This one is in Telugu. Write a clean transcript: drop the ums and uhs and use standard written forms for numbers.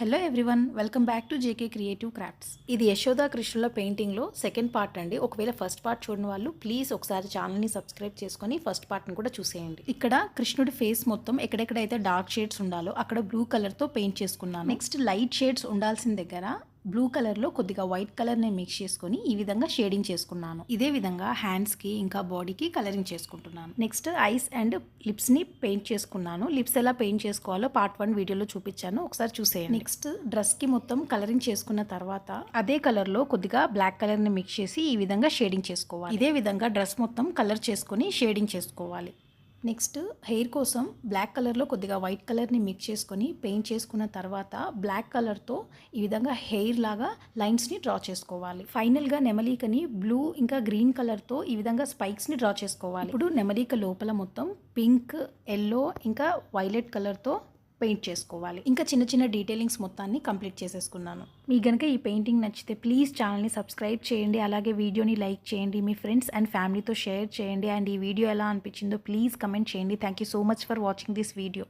Hello everyone, welcome back to JK creative crafts. ఇది యశోద కృష్ణుల పెయింటింగ్లో సెకండ్ పార్ట్ అండి. ఒకవేళ ఫస్ట్ పార్ట్ చూడని వాళ్ళు ప్లీజ్ ఒకసారి ఛానల్ని సబ్స్క్రైబ్ చేసుకొని ఫస్ట్ పార్ట్ని కూడా చూసేయండి. ఇక్కడ కృష్ణుడి ఫేస్ మొత్తం ఎక్కడెక్కడైతే డార్క్ షేడ్స్ ఉండాలో అక్కడ బ్లూ కలర్తో పెయింట్ చేసుకున్నాను. నెక్స్ట్ లైట్ షేడ్స్ ఉండాల్సిన దగ్గర బ్లూ కలర్లో కొద్దిగా వైట్ కలర్ని మిక్స్ చేసుకొని ఈ విధంగా షేడింగ్ చేసుకున్నాను. ఇదే విధంగా హ్యాండ్స్కి ఇంకా బాడీకి కలరింగ్ చేసుకుంటున్నాను. నెక్స్ట్ ఐస్ అండ్ లిప్స్ని పెయింట్ చేసుకున్నాను. లిప్స్ ఎలా పెయింట్ చేసుకోవాలో పార్ట్ 1 వీడియోలో చూపించాను, ఒకసారి చూసేయండి. నెక్స్ట్ డ్రెస్కి మొత్తం కలరింగ్ చేసుకున్న తర్వాత అదే కలర్లో కొద్దిగా బ్లాక్ కలర్ని మిక్స్ చేసి ఈ విధంగా షేడింగ్ చేసుకోవాలి. ఇదే విధంగా డ్రెస్ మొత్తం కలర్ చేసుకొని షేడింగ్ చేసుకోవాలి. నెక్స్ట్ హెయిర్ కోసం బ్లాక్ కలర్లో కొద్దిగా వైట్ కలర్ని మిక్స్ చేసుకొని పెయింట్ చేసుకున్న తర్వాత బ్లాక్ కలర్తో ఈ విధంగా హెయిర్ లాగా లైన్స్ని డ్రా చేసుకోవాలి. ఫైనల్గా నెమలీకని బ్లూ ఇంకా గ్రీన్ కలర్తో ఈ విధంగా స్పైక్స్ని డ్రా చేసుకోవాలి. ఇప్పుడు నెమలీక లోపల మొత్తం పింక్, ఎల్లో ఇంకా వైలెట్ కలర్తో పెయింట్ చేసుకోవాలి. ఇంకా చిన్న చిన్న డీటెయిలింగ్స్ మొత్తాన్ని కంప్లీట్ చేసేసుకున్నాను. మీకు కనుక ఈ పెయింటింగ్ నచ్చితే ప్లీజ్ ఛానల్ని సబ్స్క్రైబ్ చేయండి, అలాగే వీడియోని లైక్ చేయండి, మీ ఫ్రెండ్స్ అండ్ ఫ్యామిలీతో షేర్ చేయండి. అండ్ ఈ వీడియో ఎలా అనిపించిందో ప్లీజ్ కమెంట్ చేయండి. Thank you so much for watching this video.